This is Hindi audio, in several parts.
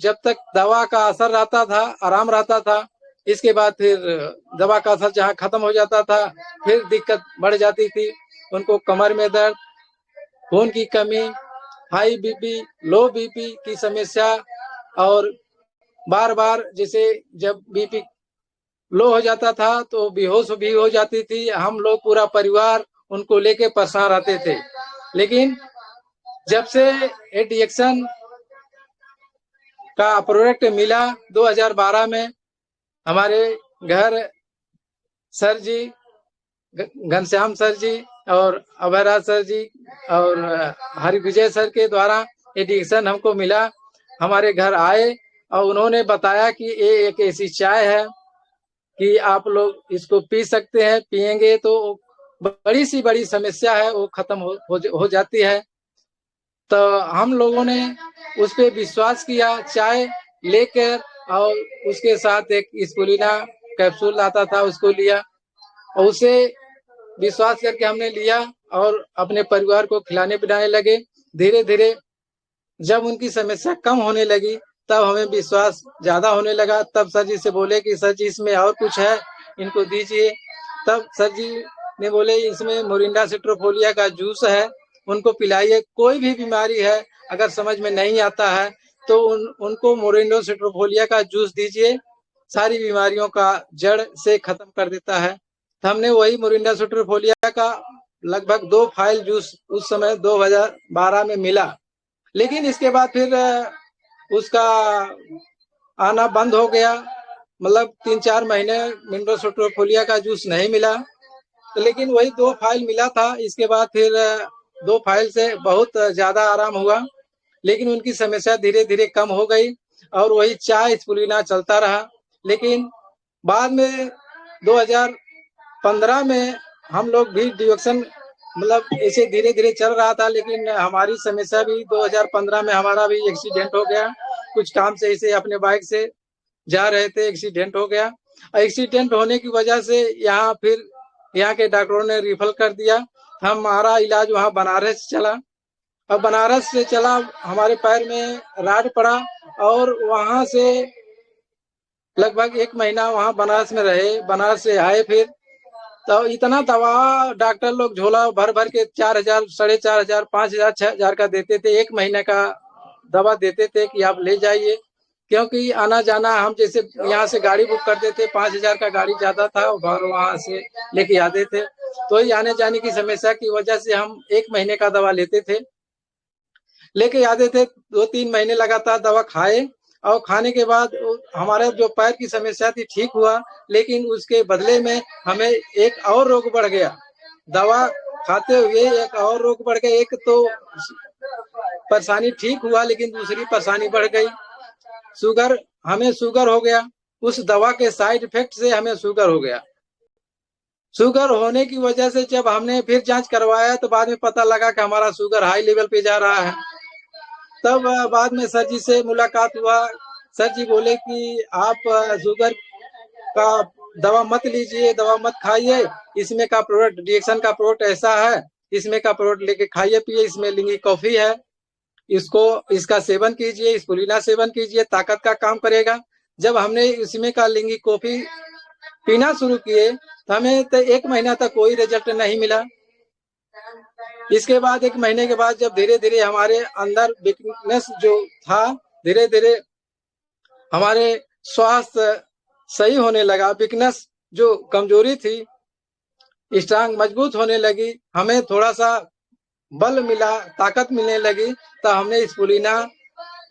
जब तक दवा का असर रहता था, आराम रहता था। इसके बाद फिर दवा का असर जहाँ खत्म हो जाता था, फिर दिक्कत बढ़ जाती थी। उनको कमर में दर्द, खून की कमी, हाई बीपी, लो बीपी की समस्या, और बार-बार जैसे जब बीपी लो हो जाता था तो बेहोश भी हो जाती थी। हम लोग पूरा परिवार उनको लेके परेशान रहते थे। लेकिन जब से एडिक्शन का प्रोडक्ट मिला 2012 में, हमारे घर सर जी, घनश्याम सर जी और अभयराज सर जी और हरिविजय सर के द्वारा एडिक्शन हमको मिला। हमारे घर आए और उन्होंने बताया कि ये एक ऐसी चाय है कि आप लोग इसको पी सकते हैं, पिएंगे तो बड़ी सी बड़ी समस्या है वो खत्म हो जाती है। तो हम लोगों ने उस पे विश्वास किया, चाय लेकर, और उसके साथ एक स्पुलिना कैप्सूल आता था उसको लिया, और उसे विश्वास करके हमने लिया और अपने परिवार को खिलाने पिलाने लगे। धीरे धीरे जब उनकी समस्या कम होने लगी तब हमें विश्वास ज्यादा होने लगा। तब सर जी से बोले कि सर जी इसमें और कुछ है, इनको दीजिए। तब सर जी ने बोले इसमें मोरिंडा सिट्रोफोलिया का जूस है, उनको पिलाइए। कोई भी बीमारी है अगर समझ में नहीं आता है तो उनको मोरिंडो सिट्रोफोलिया का जूस दीजिए, सारी बीमारियों का जड़ से खत्म कर देता है। तो हमने वही मोरिंडा सिट्रोफोलिया का लगभग 2 फाइल जूस उस समय 2012 में मिला। लेकिन इसके बाद फिर उसका आना बंद हो गया। मतलब 3-4 महीने मिनरल सिट्रोफोलिया का जूस नहीं मिला। तो लेकिन वही 2 फाइल मिला था। इसके बाद फिर 2 फाइल से बहुत ज्यादा आराम हुआ, लेकिन उनकी समस्या धीरे धीरे कम हो गई और वही चाय स्पुलिना चलता रहा। लेकिन बाद में 2015 में हम लोग भी डिओक्सन, मतलब ऐसे धीरे धीरे चल रहा था, लेकिन हमारी समस्या भी 2015 में हमारा भी एक्सीडेंट हो गया। कुछ काम से ऐसे अपने बाइक से जा रहे थे, एक्सीडेंट हो गया। एक्सीडेंट होने की वजह से यहाँ के डॉक्टरों ने रिफर कर दिया। हमारा इलाज वहाँ बनारस चला। अब बनारस से चला, हमारे पैर में राड पड़ा और वहाँ से लगभग 1 महीना वहाँ बनारस में रहे। बनारस से आए फिर, तो इतना दवा डॉक्टर लोग झोला भर भर के 4,000, 4,500, 5,000, 6,000 का देते थे। 1 महीने का दवा देते थे कि आप ले जाइए, क्योंकि आना जाना हम जैसे यहाँ से गाड़ी बुक करते थे, 5,000 का गाड़ी जाता था और वहाँ से लेके आते थे। तो ये आने जाने की समस्या की वजह से हम 1 महीने का दवा लेते थे, लेके आते थे। 2-3 महीने लगातार दवा खाए और खाने के बाद हमारा जो पैर की समस्या थी ठीक हुआ, लेकिन उसके बदले में हमें एक और रोग बढ़ गया। दवा खाते हुए एक और रोग बढ़ गया। एक तो परेशानी ठीक हुआ, लेकिन दूसरी परेशानी बढ़ गई। हमें शुगर हो गया। उस दवा के साइड इफेक्ट से हमें शुगर हो गया। शुगर होने की वजह से जब हमने फिर जांच करवाया तो बाद में पता लगा कि हमारा शुगर हाई लेवल पे जा रहा है। तब बाद में सर जी से मुलाकात हुआ। सर जी बोले कि आप शुगर का दवा मत लीजिए, दवा मत खाइए। इसमें का प्रोडक्ट, डिएक्शन का प्रोडक्ट ऐसा है, इसमें का प्रोडक्ट लेके खाइए पिए। इसमें लिंगी कॉफी है, इसका सेवन कीजिए, स्पुलिना सेवन कीजिए, ताकत का काम करेगा। जब हमने इसमें का लिंगी कॉफी पीना शुरू किए तो हमें तो 1 महीना तक कोई रिजल्ट नहीं मिला। इसके बाद 1 महीने के बाद जब धीरे धीरे हमारे अंदर वीकनेस जो था, धीरे धीरे हमारे स्वास्थ्य सही होने लगा। वीकनेस जो कमजोरी थी स्ट्रांग, मजबूत होने लगी। हमें थोड़ा सा बल मिला, ताकत मिलने लगी। तो हमने स्पुलिना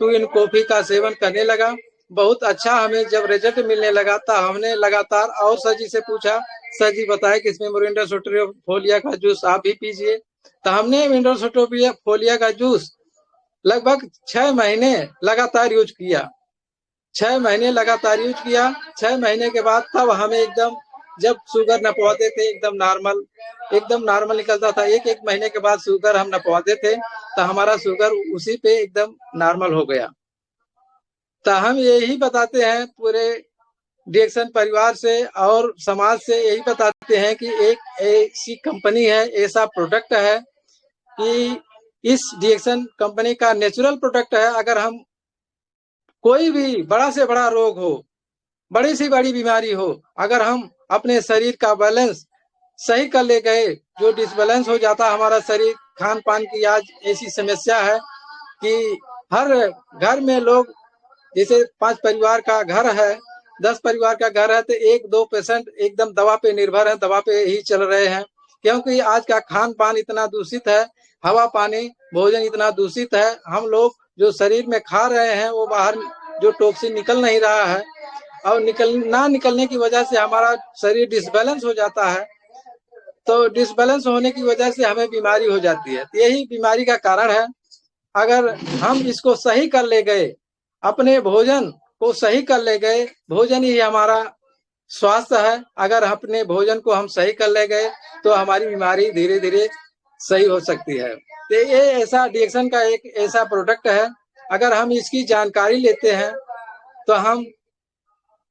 2 इन कॉफी का सेवन करने लगा। बहुत अच्छा हमें जब रिजल्ट मिलने लगा तो हमने लगातार और सर जी से पूछा। सर जी बताए कि इसमें मोरिंडा सिट्रोफोलिया का जूस आप भी पीजिए। तो हमने मोरिंडा सिट्रोफोलिया का जूस लगभग 6 महीने लगातार यूज किया। 6 महीने लगातार यूज किया। 6 महीने के बाद तब हमें एकदम, जब शुगर नपवाते थे एकदम नॉर्मल निकलता था। 1-1 महीने के बाद शुगर हम नपवाते थे तो हमारा शुगर उसी पे एकदम नॉर्मल हो गया। तो हम यही बताते हैं पूरे डिएक्शन परिवार से और समाज से, यही बताते हैं कि एक ऐसी कंपनी है, ऐसा प्रोडक्ट है कि इस डिएक्शन कंपनी का नेचुरल प्रोडक्ट है। अगर हम कोई भी बड़ा से बड़ा रोग हो, बड़ी से बड़ी बीमारी हो, अगर हम अपने शरीर का बैलेंस सही कर ले गए, जो डिसबैलेंस हो जाता है हमारा शरीर, खान पान की आज ऐसी समस्या है कि हर घर में लोग, जैसे 5 परिवार का घर है, 10 परिवार का घर है, तो 1-2 पेशेंट एकदम दवा पे निर्भर है, दवा पे ही चल रहे हैं। क्योंकि आज का खान पान इतना दूषित है, हवा पानी भोजन इतना दूषित है, हम लोग जो शरीर में खा रहे हैं वो बाहर जो टॉक्सिन निकल नहीं रहा है, और निकलने की वजह से हमारा शरीर डिसबैलेंस हो जाता है। तो डिसबैलेंस होने की वजह से हमें बीमारी हो जाती है, यही बीमारी का कारण है। अगर हम इसको सही कर ले गए, अपने भोजन को सही कर ले गए, भोजन ही हमारा स्वास्थ्य है, अगर अपने भोजन को हम सही कर ले गए तो हमारी बीमारी धीरे धीरे सही हो सकती है। तो ये ऐसा डिएक्शन का एक ऐसा प्रोडक्ट है, अगर हम इसकी जानकारी लेते हैं तो हम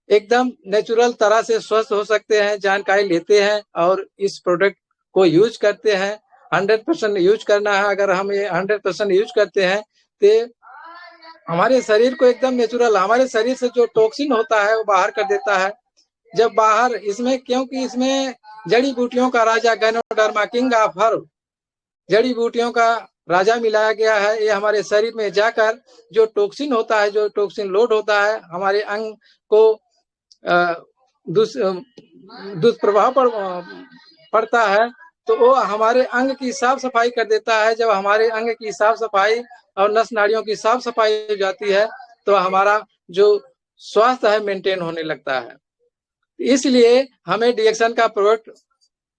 एकदम नेचुरल तरह से स्वस्थ हो सकते हैं, जानकारी लेते हैं और इस प्रोडक्ट को यूज करते हैं। 100% यूज करना है, अगर हम ये 100% यूज करते हैं तो हमारे शरीर को एकदम नेचुरल, हमारे शरीर से जो टॉक्सिन होता है वो बाहर कर देता है। जब बाहर इसमें, क्योंकि इसमें जड़ी बूटियों का राजा गैनोडर्मा किंग ऑफ हर्ब, जड़ी बूटियों का राजा मिलाया गया है। ये हमारे शरीर में जाकर जो टॉक्सिन होता है, जो टॉक्सिन लोड होता है, हमारे अंग को दुष्प्रभाव पड़ता है, तो वो हमारे अंग की साफ सफाई कर देता है। जब हमारे अंग की साफ सफाई और नस नाड़ियों की साफ सफाई हो जाती है तो हमारा जो स्वास्थ्य है मेंटेन होने लगता है। इसलिए हमें डिएक्शन का प्रोडक्ट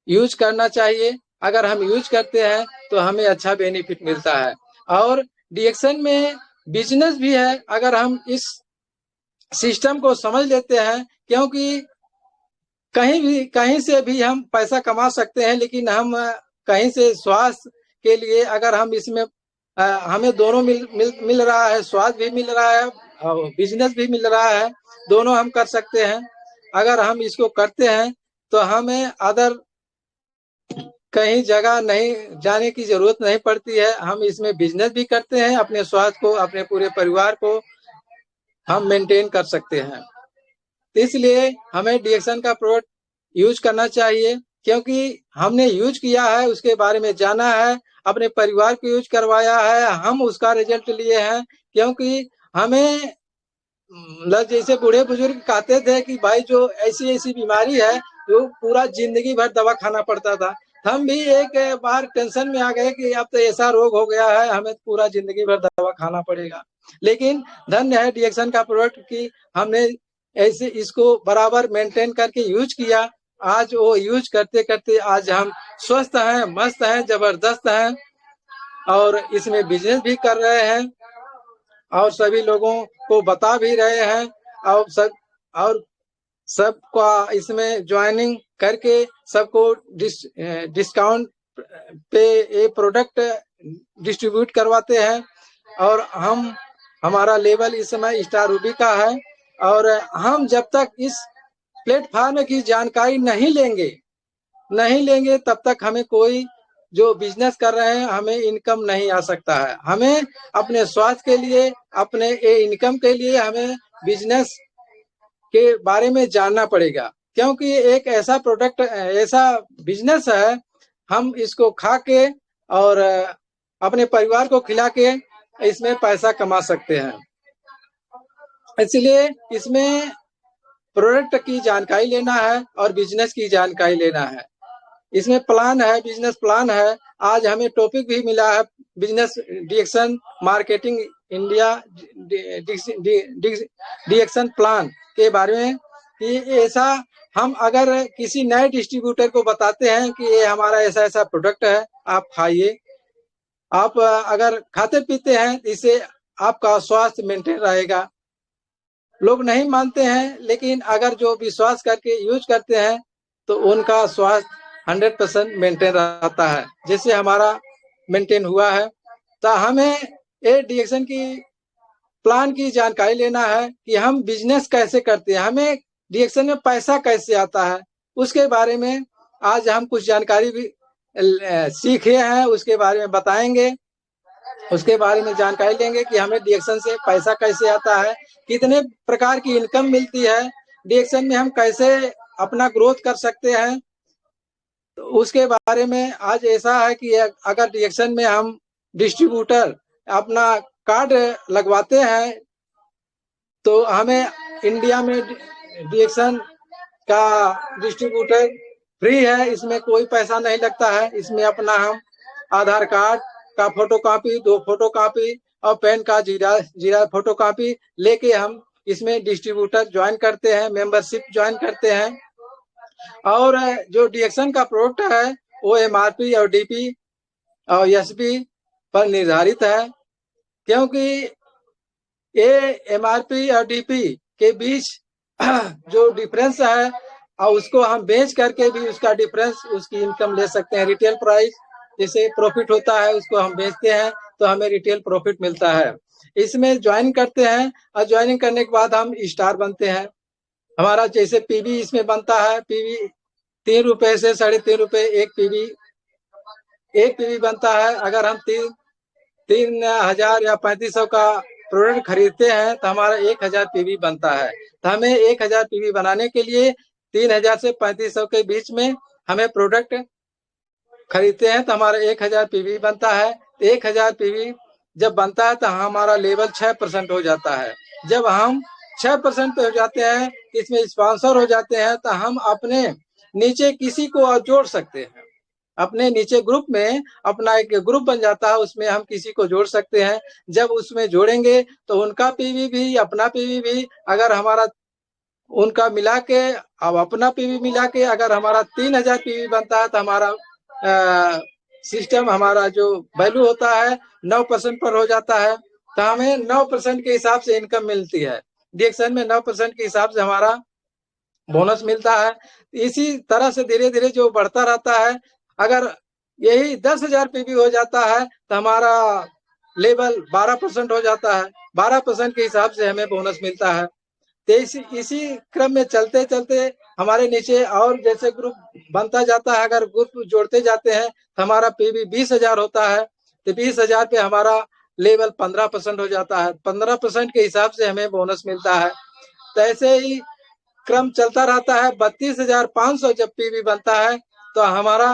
यूज करना चाहिए। अगर हम यूज करते हैं तो हमें अच्छा बेनिफिट मिलता है। और डिएक्शन में बिजनेस भी है, अगर हम इस सिस्टम को समझ लेते हैं, क्योंकि कहीं से भी हम पैसा कमा सकते हैं, लेकिन हम कहीं से स्वास्थ्य के लिए, अगर हम इसमें हमें दोनों मिल रहा है, स्वास्थ्य भी मिल रहा है और बिजनेस भी मिल रहा है, दोनों हम कर सकते हैं। अगर हम इसको करते हैं तो हमें अदर कहीं जगह नहीं जाने की जरूरत नहीं पड़ती है। हम इसमें बिजनेस भी करते हैं, अपने स्वास्थ्य को, अपने पूरे परिवार को हम मेंटेन कर सकते हैं। इसलिए हमें डिएक्शन का प्रोडक्ट यूज करना चाहिए, क्योंकि हमने यूज किया है, उसके बारे में जाना है, अपने परिवार को यूज करवाया है, हम उसका रिजल्ट लिए हैं। क्योंकि हमें मतलब जैसे बूढ़े बुजुर्ग कहते थे कि भाई जो ऐसी ऐसी बीमारी है जो पूरा जिंदगी भर दवा खाना पड़ता था, हम भी एक बार टेंशन में आ गए कि अब तो ऐसा रोग हो गया है, हमें पूरा जिंदगी भर दवा खाना पड़ेगा। लेकिन धन्य है डिएक्शन का प्रोडक्ट की हमने ऐसे इसको बराबर मेंटेन करके यूज किया। आज वो यूज करते करते आज हम स्वस्थ हैं, मस्त हैं, जबरदस्त हैं, और इसमें बिजनेस भी कर रहे हैं और सभी लोगों को बता भी रहे हैं, और सबका इसमें ज्वाइनिंग करके सबको डिस्काउंट पे ये प्रोडक्ट डिस्ट्रीब्यूट करवाते हैं। और हमारा लेवल इस समय स्टार रूबी का है, और हम जब तक इस प्लेटफॉर्म की जानकारी नहीं लेंगे तब तक हमें कोई जो बिजनेस कर रहे हैं हमें इनकम नहीं आ सकता है। हमें अपने स्वास्थ्य के लिए, अपने इनकम के लिए हमें बिजनेस के बारे में जानना पड़ेगा, क्योंकि एक ऐसा प्रोडक्ट, ऐसा बिजनेस है, हम इसको खा के और अपने परिवार को खिला के इसमें पैसा कमा सकते हैं। इसलिए इसमें प्रोडक्ट की जानकारी लेना है और बिजनेस की जानकारी लेना है। इसमें प्लान है, बिजनेस प्लान है। आज हमें टॉपिक भी मिला है बिजनेस डिएक्शन मार्केटिंग इंडिया डिएक्शन प्लान के बारे में, कि ऐसा हम अगर किसी नए डिस्ट्रीब्यूटर को बताते हैं कि ये हमारा ऐसा ऐसा प्रोडक्ट है, आप खाइए, आप अगर खाते पीते हैं इससे आपका स्वास्थ्य मेंटेन रहेगा। लोग नहीं मानते हैं, लेकिन अगर जो विश्वास करके यूज करते हैं तो उनका स्वास्थ्य 100% मेंटेन रहता है, जैसे हमारा मेंटेन हुआ है। तो हमें ये डिएक्शन की प्लान की जानकारी लेना है कि हम बिजनेस कैसे करते हैं, हमें डिएक्शन में पैसा कैसे आता है, उसके बारे में आज हम कुछ जानकारी भी सीखे हैं, उसके बारे में बताएंगे, उसके बारे में जानकारी लेंगे कि हमें डिएक्शन से पैसा कैसे आता है, कितने प्रकार की इनकम मिलती है, डीएक्शन में हम कैसे अपना ग्रोथ कर सकते हैं, तो उसके बारे में आज ऐसा है कि अगर डीएक्शन में हम डिस्ट्रीब्यूटर अपना कार्ड लगवाते हैं तो हमें इंडिया में डीएक्शन का डिस्ट्रीब्यूटर फ्री है, इसमें कोई पैसा नहीं लगता है। इसमें अपना हम आधार कार्ड का फोटोकॉपी, 2 फोटोकॉपी और पैन का जीरा फोटोकॉपी लेके हम इसमें डिस्ट्रीब्यूटर ज्वाइन करते हैं, मेंबरशिप ज्वाइन करते हैं। और जो डीएक्शन का प्रोडक्ट है वो एमआरपी और डीपी और एसपी पर निर्धारित है, क्योंकि ये एमआरपी और डीपी के बीच जो डिफरेंस है और उसको हम बेच करके भी उसका डिफरेंस, उसकी इनकम ले सकते हैं। रिटेल प्राइस जैसे प्रॉफिट होता है उसको हम बेचते हैं तो हमें रिटेल प्रॉफिट मिलता है। इसमें ज्वाइन करते हैं और ज्वाइनिंग करने के बाद हम स्टार बनते हैं। हमारा जैसे पीवी इसमें बनता है, पीवी 3 रुपए से 3.5 रुपए एक पीवी बनता है। अगर हम 3,000 या 3,500 का प्रोडक्ट खरीदते हैं तो हमारा 1,000 पीवी बनता है। तो हमें 1,000 पीवी बनाने के लिए 3,000 से 3,500 के बीच में हमें प्रोडक्ट खरीदते हैं तो हमारा 1,000 पीवी बनता है। 1,000 पीवी जब बनता है तो हमारा लेवल 6% हो जाता है। जब हम 6% पे हो जाते हैं, इसमें स्पॉन्सर हो जाते हैं, तो हम अपने नीचे किसी को और जोड़ सकते हैं। अपने नीचे ग्रुप में अपना एक ग्रुप बन जाता है, उसमें हम किसी को जोड़ सकते हैं। जब उसमें जोड़ेंगे तो उनका पीवी भी अपना पीवी भी, अगर हमारा उनका मिला के अब अपना पीवी मिला के अगर हमारा 3,000 पीवी बनता है तो हमारा सिस्टम, हमारा जो वैल्यू होता है 9% पर हो जाता है। तो हमें 9% के हिसाब से इनकम मिलती है। डीएक्शन में 9% के हिसाब से हमारा बोनस मिलता है। इसी तरह से धीरे धीरे जो बढ़ता रहता है। अगर यही 10,000 पीवी हो जाता है तो हमारा लेवल 12% हो जाता है। 12% के हिसाब से हमें बोनस मिलता है। तो इसी क्रम में चलते चलते हमारे नीचे और जैसे ग्रुप बनता जाता है, अगर ग्रुप जोड़ते जाते हैं तो हमारा पीवी 20,000 होता है। तो 20,000 पे हमारा लेवल 15% हो जाता है। 15% के हिसाब से हमें बोनस मिलता है। तो ऐसे ही क्रम चलता रहता है। 32,500 जब पीवी बनता है तो हमारा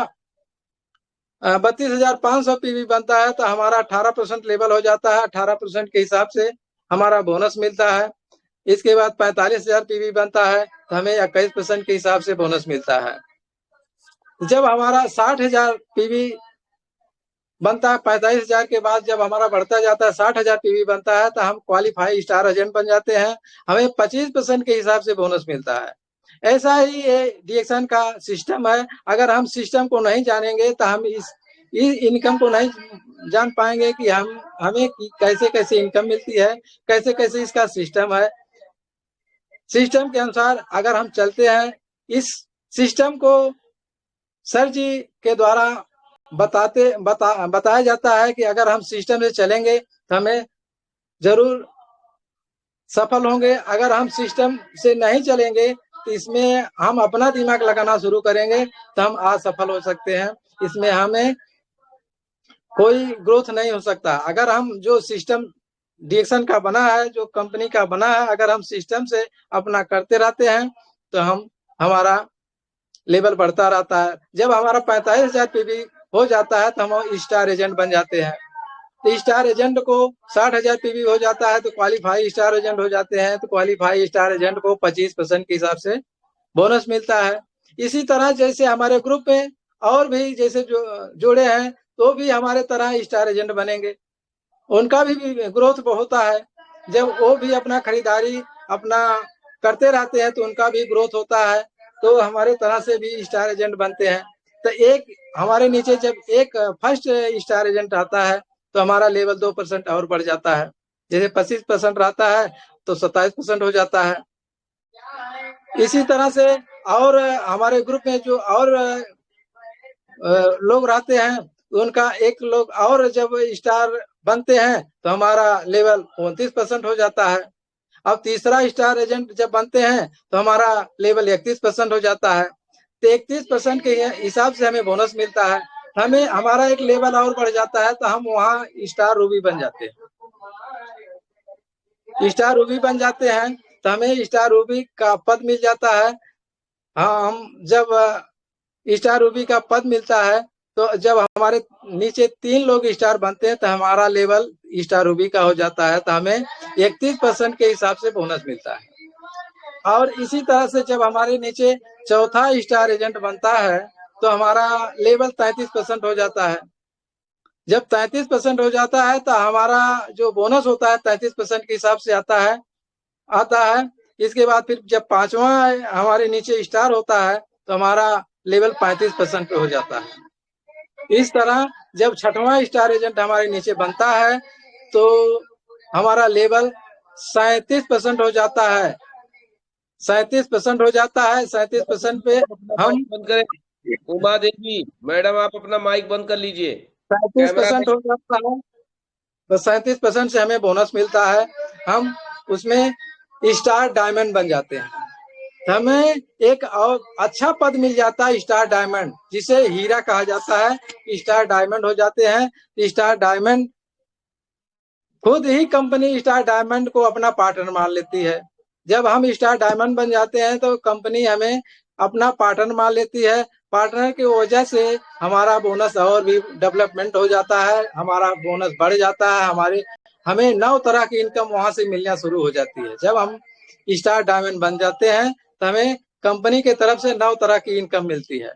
32,500 पीवी बनता है तो हमारा 18% लेवल हो जाता है। 18% के हिसाब से हमारा बोनस मिलता है। इसके बाद 45,000 पीवी बनता है तो हमें 21% के हिसाब से बोनस मिलता है। जब हमारा 60,000 पीवी बनता है, 45,000 के बाद जब हमारा बढ़ता जाता है 60,000 पीवी बनता है तो हम क्वालिफाई स्टार एजेंट बन जाते हैं। हमें 25% के हिसाब से बोनस मिलता है। ऐसा ही ये डीएक्शन का सिस्टम है। अगर हम सिस्टम को नहीं जानेंगे तो हम इस इनकम को नहीं जान पाएंगे कि हमें कैसे कैसे इनकम मिलती है, कैसे कैसे इसका सिस्टम है। सिस्टम के अनुसार अगर हम चलते हैं, इस सिस्टम को सर जी के द्वारा बताया जाता है कि अगर हम सिस्टम से चलेंगे तो हमें जरूर सफल होंगे। अगर हम सिस्टम से नहीं चलेंगे तो इसमें हम अपना दिमाग लगाना शुरू करेंगे तो हम असफल हो सकते हैं। इसमें हमें कोई ग्रोथ नहीं हो सकता। अगर हम जो सिस्टम डीएक्शन का बना है, जो कंपनी का बना है, अगर हम सिस्टम से अपना करते रहते हैं तो हमारा लेवल बढ़ता रहता है। जब हमारा 45,000 पीवी हो जाता है तो हम स्टार एजेंट बन जाते हैं। तो स्टार एजेंट को 60,000 पीवी हो जाता है तो क्वालिफाई स्टार एजेंट हो जाते हैं। तो क्वालिफाई स्टार एजेंट को 25% के हिसाब से बोनस मिलता है। इसी तरह जैसे हमारे ग्रुप में और भी जैसे जो जोड़े हैं तो भी हमारे तरह स्टार एजेंट बनेंगे, उनका भी ग्रोथ होता है। जब वो भी अपना खरीदारी अपना करते रहते हैं तो उनका भी ग्रोथ होता है। तो हमारे तरह से भी स्टार एजेंट बनते हैं। तो एक हमारे नीचे जब एक फर्स्ट स्टार एजेंट आता है तो हमारा लेवल 2% और बढ़ जाता है। जैसे 25% रहता है तो 27% हो जाता है। इसी तरह से और हमारे ग्रुप में जो और लोग रहते हैं उनका एक लोग और जब स्टार बनते हैं तो हमारा लेवल 29% हो जाता है। अब तीसरा स्टार एजेंट जब बनते हैं तो हमारा लेवल 31% हो जाता है। तो 31% के हिसाब से हमें बोनस मिलता है। हमें हमारा एक लेवल और बढ़ जाता है तो हम वहाँ स्टार रूबी बन जाते हैं। स्टार रूबी बन जाते हैं तो हमें स्टार रूबी का पद मिल जाता है। हाँ, हम जब स्टार रूबी का पद मिलता है तो जब हमारे नीचे 3 लोग स्टार बनते हैं तो हमारा लेवल स्टार रूबी का हो जाता है, तो हमें 31% के हिसाब से बोनस मिलता है। और इसी तरह से जब हमारे नीचे चौथा स्टार एजेंट बनता है तो हमारा लेवल 33% हो जाता है। जब 33% हो जाता है तो हमारा जो बोनस होता है 33% के हिसाब से आता है। इसके बाद फिर जब 5वां हमारे नीचे स्टार होता है तो हमारा लेवल 35% पे हो जाता है। इस तरह जब 6वां स्टार एजेंट हमारे नीचे बनता है तो हमारा लेवल 37% हो जाता है। 37% हो जाता है। 37% पे अपना हम माइक बंद करें। उमा देवी मैडम, आप अपना माइक बंद कर लीजिए। सैंतीस कैमरा परसेंट हो जाता है तो 37% से हमें बोनस मिलता है। हम उसमें स्टार डायमंड बन जाते हैं। हमें एक और अच्छा पद मिल जाता है स्टार डायमंड, जिसे हीरा कहा जाता है। स्टार डायमंड हो जाते हैं। स्टार डायमंड खुद ही कंपनी स्टार डायमंड को अपना पार्टनर मान लेती है। जब हम स्टार डायमंड बन जाते हैं तो कंपनी हमें अपना पार्टनर मान लेती है। पार्टनर की वजह से हमारा बोनस और भी डेवलपमेंट हो जाता है, हमारा बोनस बढ़ जाता है। हमें 9 तरह की इनकम वहां से मिलना शुरू हो जाती है। जब हम स्टार डायमंड बन जाते हैं तो हमें कंपनी की तरफ से 9 तरह की इनकम मिलती है।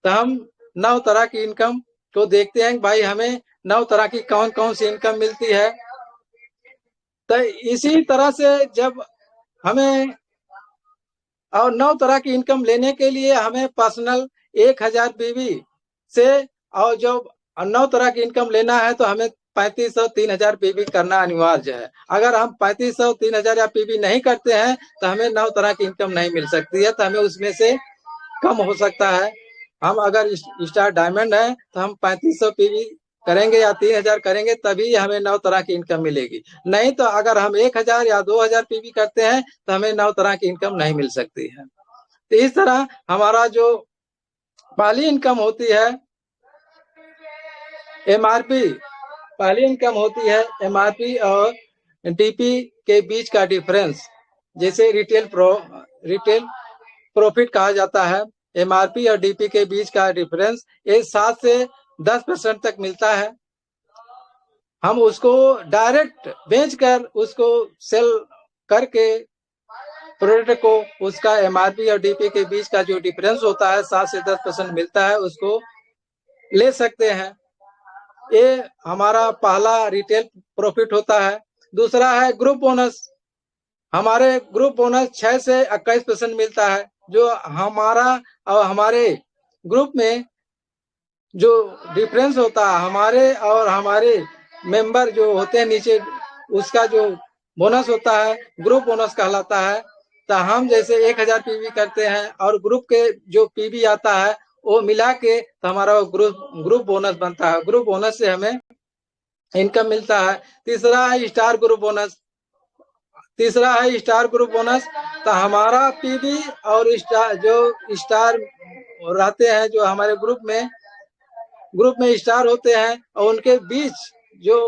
तो हम 9 तरह की इनकम को देखते हैं कि भाई हमें 9 तरह की कौन कौन सी इनकम मिलती है। तो इसी तरह से जब हमें और 9 तरह की इनकम लेने के लिए हमें पर्सनल 1000 पीवी से, और जब 9 तरह की इनकम लेना है तो हमें 3500 3000 पीवी करना अनिवार्य है। अगर हम 3500 3000 या पीवी नहीं करते हैं तो हमें 9 तरह की इनकम नहीं मिल सकती है, तो हमें उसमें से कम हो सकता है। हम अगर स्टार डायमंड है तो हम 3500 पीवी करेंगे या 3000 करेंगे तभी हमें 9 तरह की इनकम मिलेगी। नहीं तो अगर हम 1000 या 2000 पीवी करते हैं तो हमें 9 तरह की इनकम नहीं मिल सकती है। तो इस तरह हमारा जो पहली इनकम होती है एमआरपी, पहली इनकम होती है एमआरपी और डीपी के बीच का डिफरेंस, जैसे रिटेल प्रॉफिट कहा जाता है। एमआरपी और डीपी के बीच का डिफरेंस ये 7 से 10% तक मिलता है। हम उसको डायरेक्ट बेचकर उसको सेल करके प्रोडक्ट को उसका एमआरपी और डीपी के बीच का जो डिफरेंस होता है 7 से 10% मिलता है, उसको ले सकते हैं। ये हमारा पहला रिटेल प्रॉफिट होता है। दूसरा है ग्रुप बोनस। हमारे ग्रुप बोनस 6 से 21% मिलता है। जो हमारा और हमारे ग्रुप में जो डिफरेंस होता है हमारे और हमारे मेंबर जो होते हैं नीचे, उसका जो बोनस होता है ग्रुप बोनस कहलाता है। तो हम जैसे 1000 पीवी करते हैं और ग्रुप के जो पीवी आता है वो मिला के तो हमारा ग्रुप बोनस बनता है। ग्रुप बोनस से हमें इनकम मिलता है। तीसरा है स्टार ग्रुप बोनस। तो हमारा पीवी और स्टार रहते हैं जो हमारे ग्रुप में स्टार होते हैं और उनके बीच जो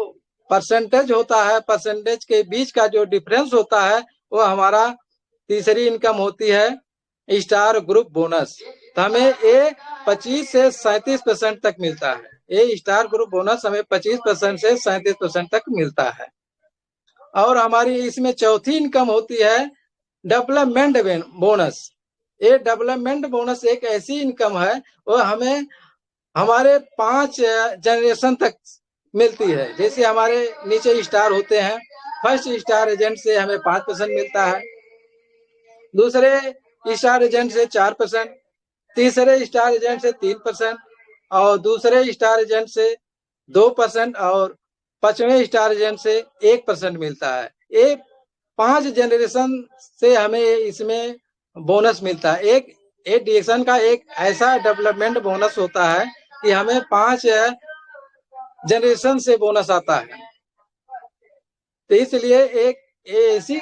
परसेंटेज होता है, परसेंटेज के बीच का जो डिफरेंस होता है वो हमारा तीसरी इनकम होती है स्टार ग्रुप बोनस। तो हमें ये 25 से 37% तक मिलता है। ये स्टार ग्रुप बोनस हमें 25% से 37% तक मिलता है। और हमारी इसमें चौथी इनकम होती है डेवलपमेंट बोनस। ये डेवलपमेंट बोनस एक ऐसी इनकम है वो हमें हमारे 5 जनरेशन तक मिलती है। जैसे हमारे नीचे स्टार होते हैं, फर्स्ट स्टार एजेंट से हमें 5% मिलता है, दूसरे स्टार एजेंट से 4%, तीसरे स्टार एजेंट से 3%, और दूसरे स्टार एजेंट से 2% और 5वें स्टार एजेंट से 1% मिलता है। ये 5 जनरेशन से हमें इसमें बोनस मिलता है। एक डिएक्शन का एक ऐसा डेवलपमेंट बोनस होता है कि हमें 5 जनरेशन से बोनस आता है। तो इसलिए एक ऐसी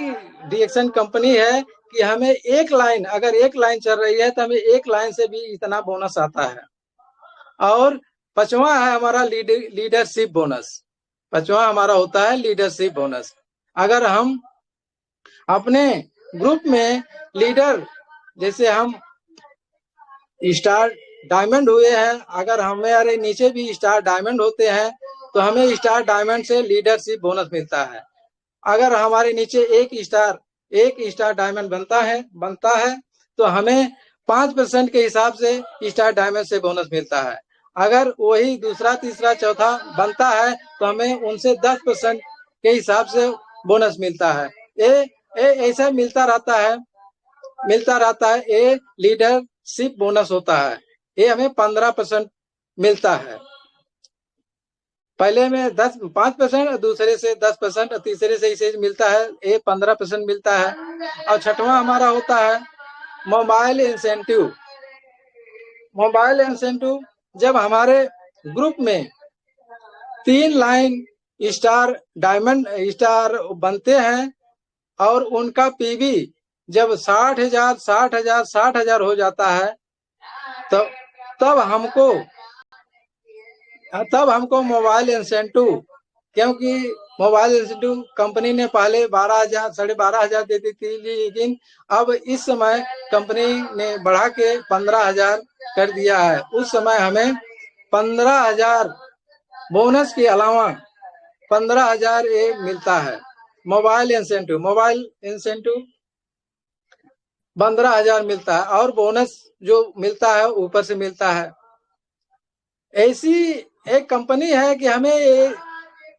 डिएक्शन कंपनी है कि हमें अगर एक लाइन चल रही है तो हमें एक लाइन से भी इतना बोनस आता है। और 5वां है हमारा लीडरशिप बोनस। 5वां हमारा होता है लीडरशिप बोनस। अगर हम अपने ग्रुप में लीडर, जैसे हम स्टार डायमंड हुए हैं, अगर हमारे नीचे भी स्टार डायमंड होते हैं तो हमें स्टार डायमंड से लीडरशिप बोनस मिलता है। अगर हमारे नीचे एक स्टार डायमंड बनता है तो हमें 5% के हिसाब से स्टार डायमंड से बोनस मिलता है। अगर वही दूसरा, तीसरा, चौथा बनता है तो हमें उनसे 10% के हिसाब से बोनस मिलता है। ऐसा मिलता रहता है। ये लीडरशिप बोनस होता है। ये हमें 15% मिलता है। पहले में 5%, दूसरे से 10%, तीसरे से इसे मिलता है, ये 15% मिलता है। और छठवां हमारा होता है मोबाइल इंसेंटिव। मोबाइल इंसेंटिव जब हमारे ग्रुप में 3 लाइन स्टार डायमंड स्टार बनते हैं और उनका पीवी जब 60,000 हो जाता है तो तब हमको मोबाइल इंसेंटिव, क्योंकि मोबाइल इंसेंटिव कंपनी ने पहले 12,000 12,500 देती थी, लेकिन अब इस समय कंपनी ने बढ़ा के 15,000 कर दिया है। उस समय हमें 15,000 बोनस के अलावा 15,000 ये मिलता है मोबाइल इंसेंटिव 15,000 मिलता है और बोनस जो मिलता है ऊपर से मिलता है। ऐसी एक कंपनी है कि हमें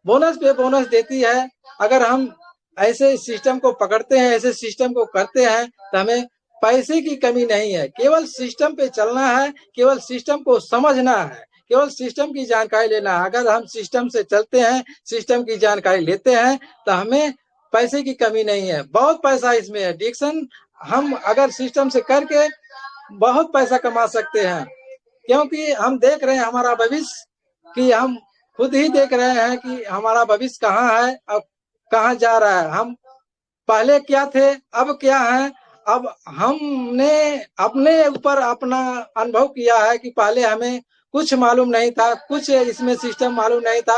बोनस पे बोनस देती है। अगर हम ऐसे सिस्टम को पकड़ते हैं, ऐसे सिस्टम को करते हैं तो हमें पैसे की कमी नहीं है। केवल सिस्टम पे चलना है, केवल सिस्टम को समझना है, केवल सिस्टम की जानकारी लेना है। अगर हम सिस्टम से चलते हैं, सिस्टम की जानकारी लेते हैं तो हमें पैसे की कमी नहीं है। बहुत पैसा इसमें है। डिक्शन हम अगर सिस्टम से करके बहुत पैसा कमा सकते हैं, क्योंकि हम देख रहे हैं हमारा भविष्य, कि हम खुद ही देख रहे हैं कि हमारा भविष्य कहाँ है, अब कहाँ जा रहा है। हम पहले क्या थे, अब क्या है। अब हमने अपने ऊपर अपना अनुभव किया है कि पहले हमें कुछ मालूम नहीं था, कुछ इसमें सिस्टम मालूम नहीं था।